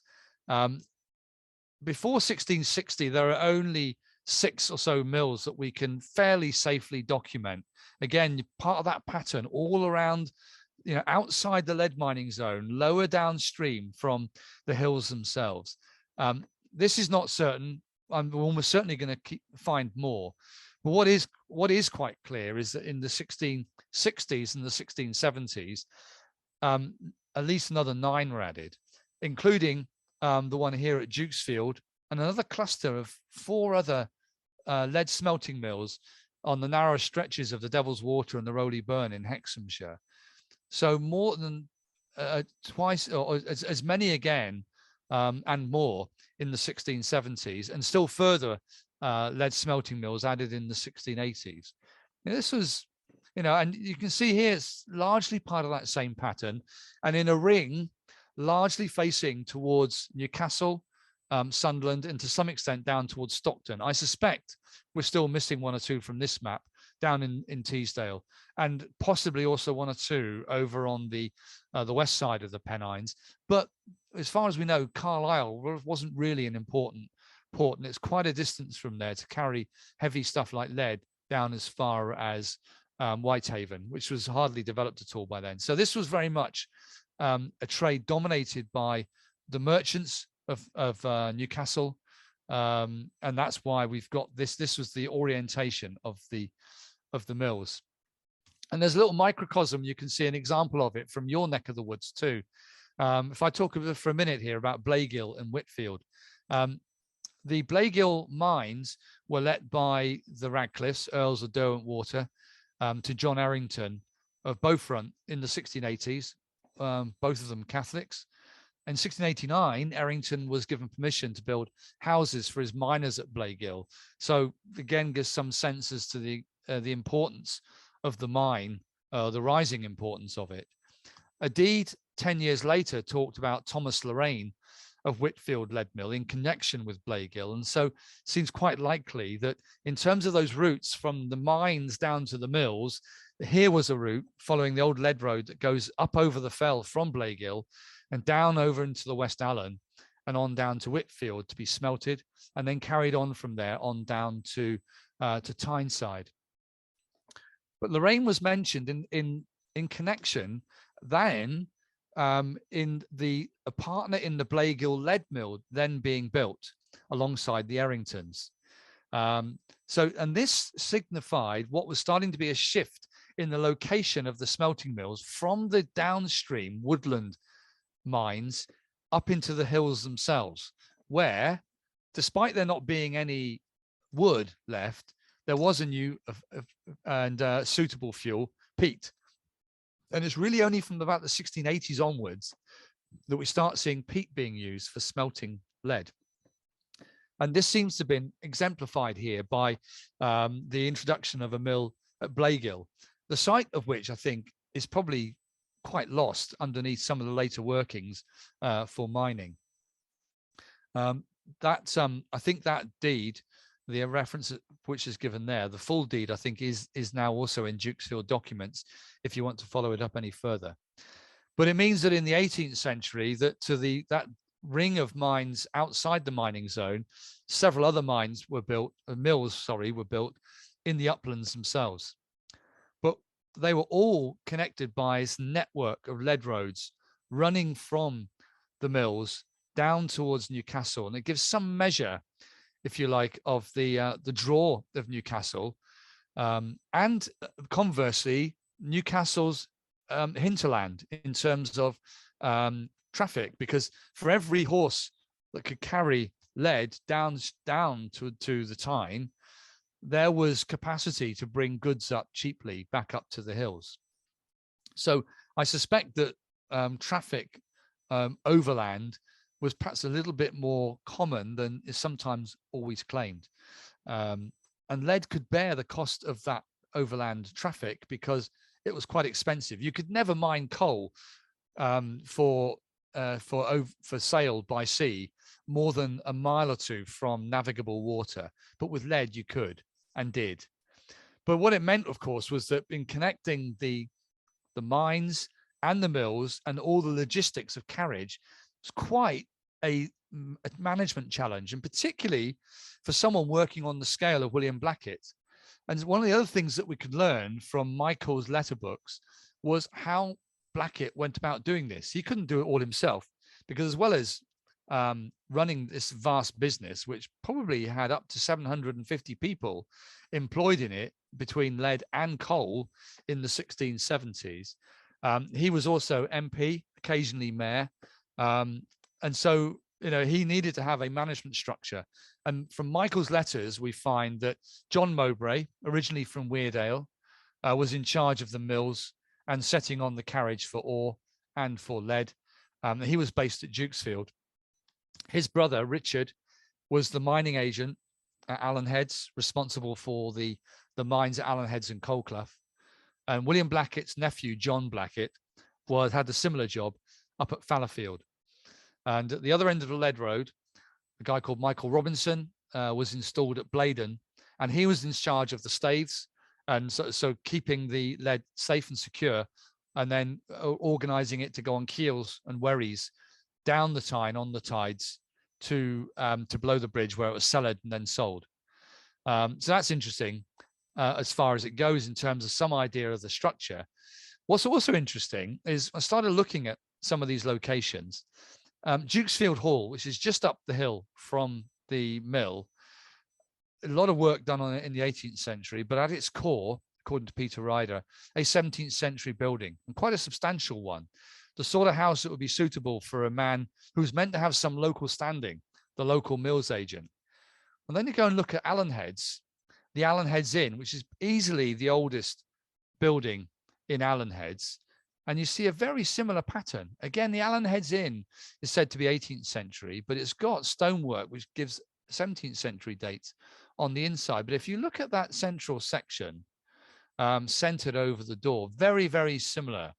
Before 1660, there are only 6 or so mills that we can fairly safely document. Again, part of that pattern all around, outside the lead mining zone, lower downstream from the hills themselves. This is not certain. I'm almost certainly going to find more. But what is quite clear is that in the 1660s and the 1670s, at least another 9 were added, including the one here at Dukesfield, and another cluster of 4 other lead smelting mills on the narrow stretches of the Devil's Water and the Rowley Burn in Hexhamshire. So more than twice, or as many again, and more in the 1670s, and still further lead smelting mills added in the 1680s. This was, and you can see here it's largely part of that same pattern, and in a ring, largely facing towards Newcastle, Sunderland, and to some extent down towards Stockton. I suspect we're still missing 1 or 2 from this map down in Teesdale, and possibly also 1 or 2 over on the west side of the Pennines. But as far as we know, Carlisle wasn't really an important port, and it's quite a distance from there to carry heavy stuff like lead down as far as Whitehaven, which was hardly developed at all by then. So this was very much a trade dominated by the merchants of Newcastle, and that's why we've got this. This was the orientation of the mills. And there's a little microcosm. You can see an example of it from your neck of the woods too. If I talk for a minute here about Blahill and Whitfield, the Blahill mines were let by the Radcliffes, Earls of Derwentwater, to John Errington of Beaufront in the 1680s, both of them Catholics. In 1689, Errington was given permission to build houses for his miners at Blahill. So again, gives some sense as to the importance of the mine, the rising importance of it. A deed 10 years later talked about Thomas Lorraine of Whitfield Lead Mill in connection with Blahill, and so it seems quite likely that in terms of those routes from the mines down to the mills, here was a route following the old lead road that goes up over the fell from Blahill and down over into the West Allen and on down to Whitfield to be smelted, and then carried on from there on down to Tyneside. But Lorraine was mentioned in connection then in a partner in the Blahill lead mill then being built alongside the Erringtons. And this signified what was starting to be a shift in the location of the smelting mills from the downstream woodland mines up into the hills themselves, where, despite there not being any wood left, there was a new and suitable fuel, peat. And it's really only from about the 1680s onwards that we start seeing peat being used for smelting lead. And this seems to have been exemplified here by the introduction of a mill at Blahill, the site of which I think is probably quite lost underneath some of the later workings for mining. that I think that deed, the reference which is given there, the full deed, I think is now also in Dukesfield documents, if you want to follow it up any further. But it means that in the 18th century, that to that ring of mines outside the mining zone, several other mines were built, mills, sorry, were built in the uplands themselves. But they were all connected by this network of lead roads running from the mills down towards Newcastle, and it gives some measure, if you like, of the draw of Newcastle, and conversely, Newcastle's hinterland in terms of traffic, because for every horse that could carry lead down to the Tyne, there was capacity to bring goods up cheaply back up to the hills. So I suspect that traffic overland was perhaps a little bit more common than is sometimes always claimed. And lead could bear the cost of that overland traffic because it was quite expensive. You could never mine coal for sale by sea more than a mile or two from navigable water, but with lead you could and did. But what it meant, of course, was that in connecting the mines and the mills and all the logistics of carriage, it's quite a management challenge, and particularly for someone working on the scale of William Blackett. And one of the other things that we could learn from Michael's letter books was how Blackett went about doing this. He couldn't do it all himself, because as well as running this vast business, which probably had up to 750 people employed in it between lead and coal in the 1670s, he was also MP, occasionally mayor. And so, you know, he needed to have a management structure. And from Michael's letters, we find that John Mowbray, originally from Weardale, was in charge of the mills and setting on the carriage for ore and for lead. He was based at Dukesfield. His brother, Richard, was the mining agent at Allen Heads, responsible for the mines at Allen Heads and Coalclough. And William Blackett's nephew, John Blackett, had a similar job up at Fallowfield. And at the other end of the lead road, a guy called Michael Robinson was installed at Blaydon, and he was in charge of the staiths, and so keeping the lead safe and secure, and then organising it to go on keels and wherries down the Tyne on the tides to blow the bridge where it was cellared and then sold. So that's interesting as far as it goes in terms of some idea of the structure. What's also interesting is I started looking at some of these locations. Dukesfield Hall, which is just up the hill from the mill, a lot of work done on it in the 18th century, but at its core, according to Peter Ryder, a 17th century building, and quite a substantial one. The sort of house that would be suitable for a man who's meant to have some local standing, the local mills agent. And then you go and look at Allen Heads, the Allen Heads Inn, which is easily the oldest building in Allen Heads. And you see a very similar pattern. Again, the Allen Heads Inn is said to be 18th century, but it's got stonework which gives 17th century dates on the inside. But if you look at that central section, centered over the door, very, very similar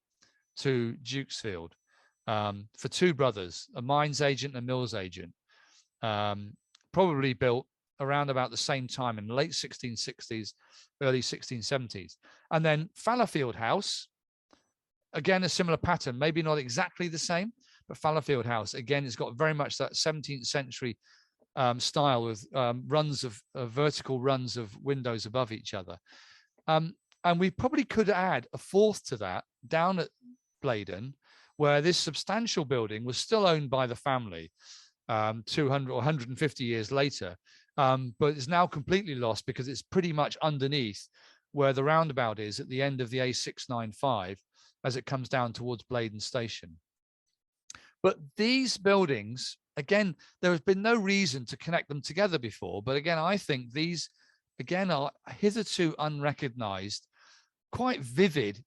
to Dukesfield, for two brothers, a mines agent and a mills agent, probably built around about the same time in the late 1660s, early 1670s. And then Fallowfield House, again, a similar pattern, maybe not exactly the same, but Fallowfield House, again, it's got very much that 17th century style with vertical runs of windows above each other. And we probably could add a fourth to that down at Blaydon, where this substantial building was still owned by the family 200 or 150 years later, but is now completely lost because it's pretty much underneath where the roundabout is at the end of the A695 as it comes down towards Blaydon Station. But these buildings, again, there has been no reason to connect them together before. But again, I think these, again, are hitherto unrecognized, quite vivid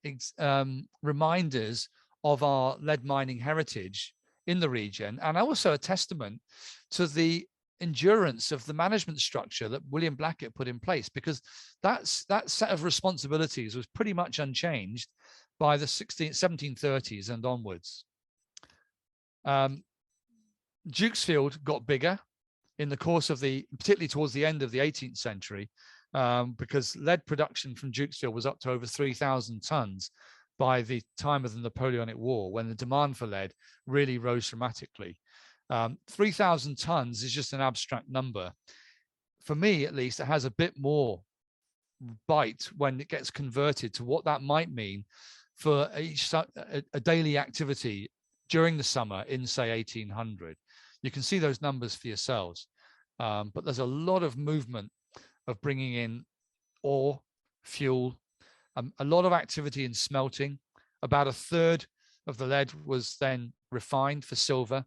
reminders of our lead mining heritage in the region, and also a testament to the endurance of the management structure that William Blackett put in place, because that set of responsibilities was pretty much unchanged by the 1730s and onwards. Dukesfield got bigger in the course of particularly towards the end of the 18th century, because lead production from Dukesfield was up to over 3,000 tons by the time of the Napoleonic War, when the demand for lead really rose dramatically. 3,000 tons is just an abstract number. For me, at least, it has a bit more bite when it gets converted to what that might mean for a daily activity during the summer in, say, 1800. You can see those numbers for yourselves. But there's a lot of movement of bringing in ore, fuel, a lot of activity in smelting. About a third of the lead was then refined for silver,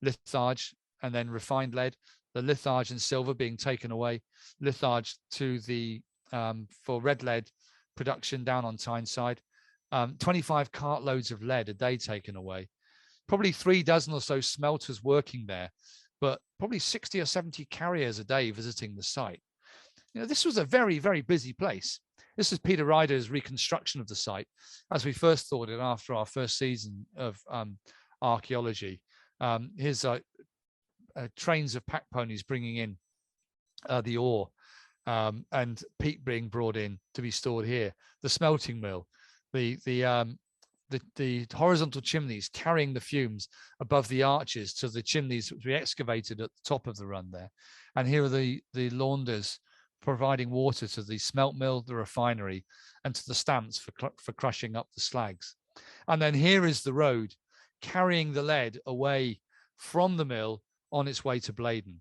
litharge, and then refined lead. The litharge and silver being taken away, litharge to the for red lead production down on Tyneside. 25 cartloads of lead a day taken away. Probably 3 dozen or so smelters working there, but probably 60 or 70 carriers a day visiting the site. You know, this was a very, very busy place. This is Peter Ryder's reconstruction of the site as we first thought it after our first season of archaeology. Here's trains of pack ponies bringing in the ore and peat being brought in to be stored here. The smelting mill, the horizontal chimneys carrying the fumes above the arches to the chimneys which we excavated at the top of the run there. And here are the launders providing water to the smelt mill, the refinery, and to the stamps for crushing up the slags. And then here is the road carrying the lead away from the mill on its way to Blaydon.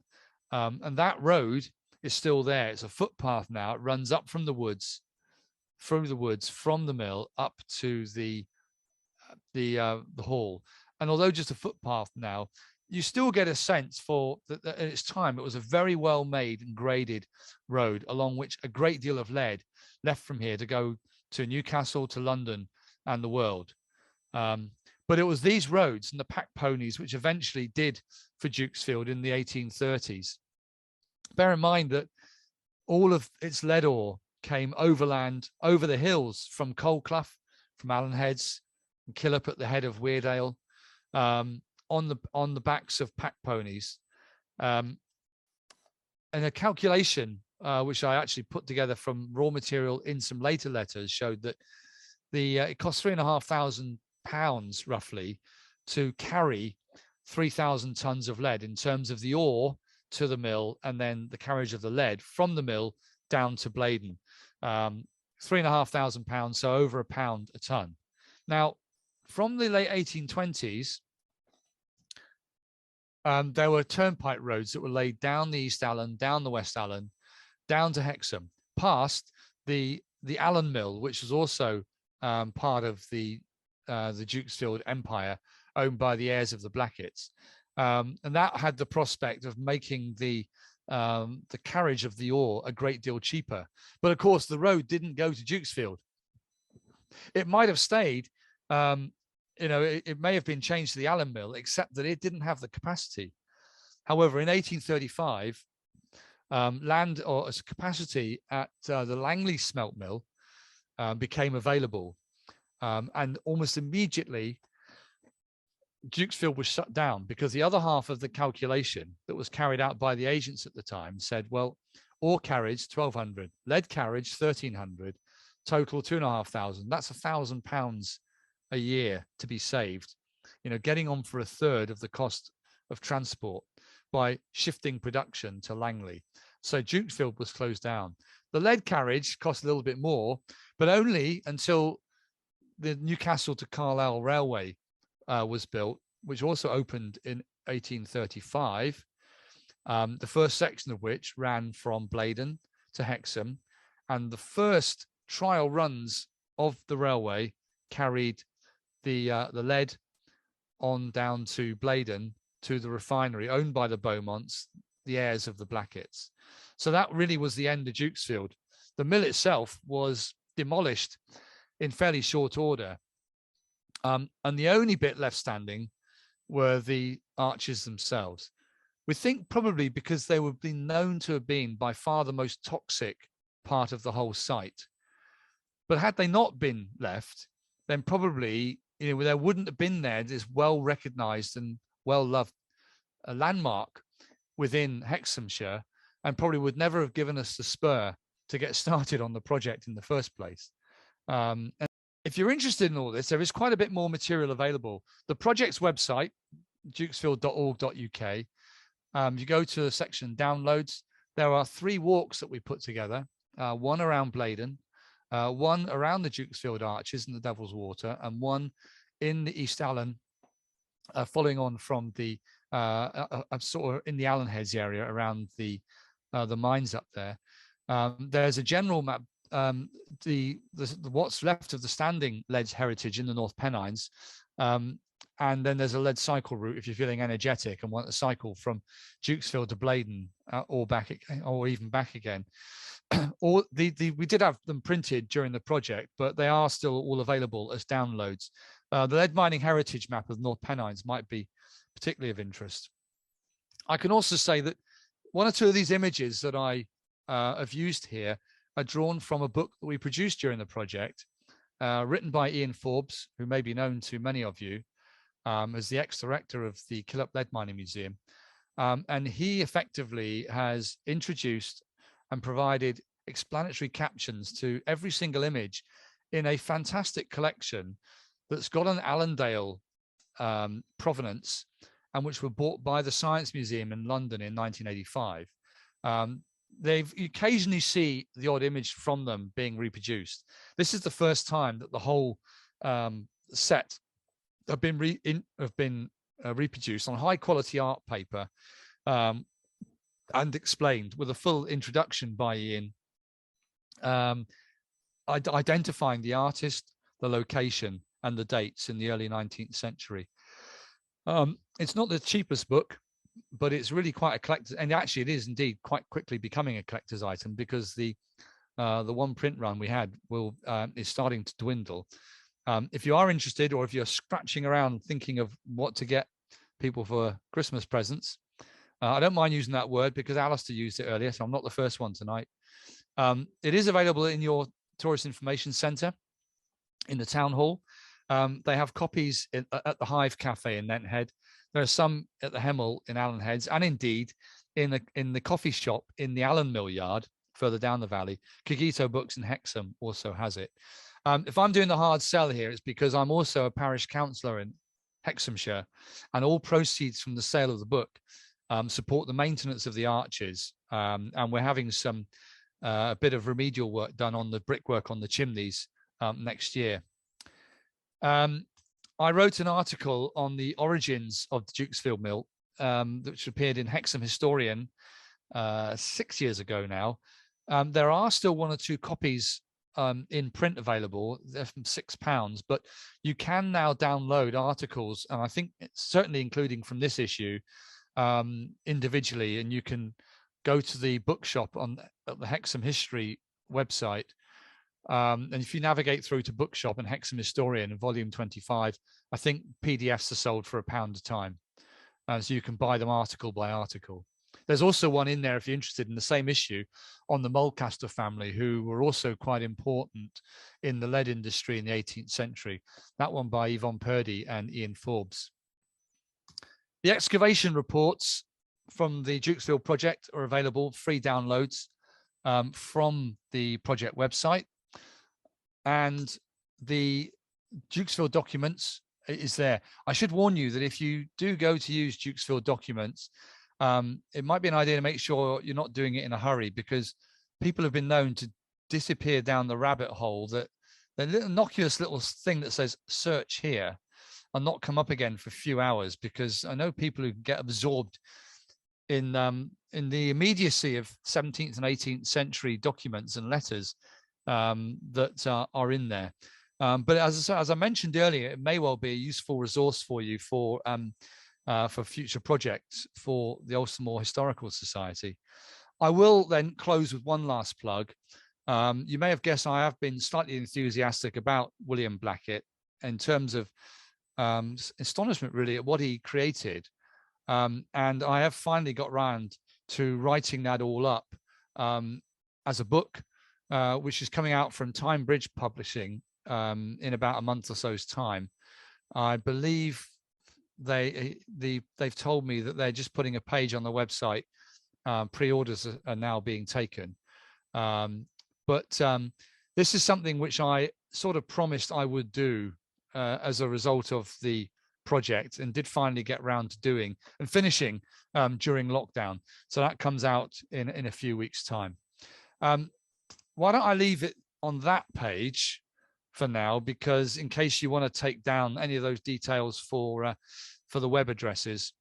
And that road is still there. It's a footpath now. It runs up from the woods, through the woods, from the mill up to the hall. And although just a footpath now, you still get a sense for that at its time it was a very well made and graded road along which a great deal of lead left from here to go to Newcastle, to London and the world. But it was these roads and the pack ponies which eventually did for Dukesfield in the 1830s. Bear in mind that all of its lead ore came overland, over the hills from Coalclough, from Allen Heads, and Killop at the head of Weardale, on the backs of pack ponies. And a calculation which I actually put together from raw material in some later letters showed that it cost £3,500 roughly to carry 3,000 tons of lead in terms of the ore to the mill and then the carriage of the lead from the mill down to Blaydon. £3,500, so over £1 a ton. Now, from the late 1820s, there were turnpike roads that were laid down the East Allen, down the West Allen, down to Hexham, past the Allen Mill, which was also part of the Dukesfield Empire, owned by the heirs of the Blacketts, and that had the prospect of making the carriage of the ore a great deal cheaper. But of course, the road didn't go to Dukesfield. It might have stayed. It may have been changed to the Allen Mill, except that it didn't have the capacity. However, in 1835, land or as capacity at the Langley Smelt Mill became available. And almost immediately, Dukesfield was shut down because the other half of the calculation that was carried out by the agents at the time said, well, ore carriage, 1,200, lead carriage, 1,300, total 2,500. That's £1,000 a year to be saved, getting on for a third of the cost of transport by shifting production to Langley. So Dukesfield was closed down. The lead carriage cost a little bit more, but only until the Newcastle to Carlisle Railway was built, which also opened in 1835, the first section of which ran from Blaydon to Hexham, and the first trial runs of the railway carried the lead on down to Blaydon to the refinery owned by the Beaumonts, the heirs of the Blacketts. So that really was the end of Dukesfield. The mill itself was demolished in fairly short order. And the only bit left standing were the arches themselves. We think probably because they would be known to have been by far the most toxic part of the whole site. But had they not been left, then probably there wouldn't have been there this well-recognized and well-loved landmark, within Hexhamshire, and probably would never have given us the spur to get started on the project in the first place. And if you're interested in all this, there is quite a bit more material available. The project's website, dukesfield.org.uk, you go to the section downloads. There are 3 walks that we put together, one around Blaydon, one around the Dukesfield Arches and the Devil's Water, and one in the East Allen, following on from the sort of in the Allen Heads area around the mines up there. There's a general map, the what's left of the standing lead heritage in the North Pennines, and then there's a lead cycle route if you're feeling energetic and want to cycle from Dukesfield to Blaydon, or back, or even back again. Or we did have them printed during the project, but they are still all available as downloads. The lead mining heritage map of North Pennines might be particularly of interest. I can also say that 1 or 2 of these images that I have used here are drawn from a book that we produced during the project, written by Ian Forbes, who may be known to many of you as the ex-director of the Killop Lead Mining Museum. And he effectively has introduced and provided explanatory captions to every single image in a fantastic collection that's got an Allendale provenance, and which were bought by the Science Museum in London in 1985. You occasionally see the odd image from them being reproduced. This is the first time that the whole set have been reproduced on high quality art paper, and explained with a full introduction by Ian, identifying the artist, the location, and the dates in the early 19th century. It's not the cheapest book, but it's really quite a collector, and actually it is indeed quite quickly becoming a collector's item, because the one print run we had is starting to dwindle. If you are interested, or if you're scratching around thinking of what to get people for Christmas presents, I don't mind using that word because Alistair used it earlier, so I'm not the first one tonight. It is available in your tourist information centre in the town hall. They have copies at the Hive Cafe in Nenthead. There are some at the Hemel in Allen Heads, and indeed in the coffee shop in the Allen Mill Yard further down the valley. Cogito Books in Hexham also has it. If I'm doing the hard sell here, it's because I'm also a parish councillor in Hexhamshire, and all proceeds from the sale of the book support the maintenance of the arches, and we're having a bit of remedial work done on the brickwork on the chimneys next year. I wrote an article on the origins of the Dukesfield Mill, which appeared in Hexham Historian 6 years ago now. There are still 1 or 2 copies in print available. They're from £6, but you can now download articles, and I think certainly including from this issue, individually, and you can go to the bookshop at the Hexham History website. And if you navigate through to Bookshop and Hexham Historian, volume 25, I think PDFs are sold for £1 a time. So you can buy them article by article. There's also one in there, if you're interested, in the same issue on the Mulcaster family, who were also quite important in the lead industry in the 18th century. That one by Yvonne Purdy and Ian Forbes. The excavation reports from the Dukesfield project are available, free downloads from the project website. And the Dukesfield documents is there. I should warn you that if you do go to use Dukesfield documents, it might be an idea to make sure you're not doing it in a hurry, because people have been known to disappear down the rabbit hole, that the little innocuous little thing that says search here and not come up again for a few hours, because I know people who get absorbed in the immediacy of 17th and 18th century documents and letters that are in there. But as I mentioned earlier, it may well be a useful resource for you for future projects for the Ulstermore Historical Society. I will then close with one last plug. You may have guessed I have been slightly enthusiastic about William Blackett in terms of astonishment really at what he created. And I have finally got round to writing that all up as a book, which is coming out from Time Bridge Publishing in about a month or so's time. I believe they've told me that they're just putting a page on the website. Pre-orders are now being taken, but this is something which I sort of promised I would do as a result of the project, and did finally get round to doing and finishing during lockdown. So that comes out in a few weeks' time. Why don't I leave it on that page for now, because in case you want to take down any of those details for the web addresses,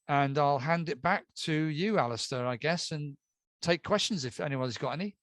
and I'll hand it back to you, Alistair, I guess, and take questions if anyone's got any.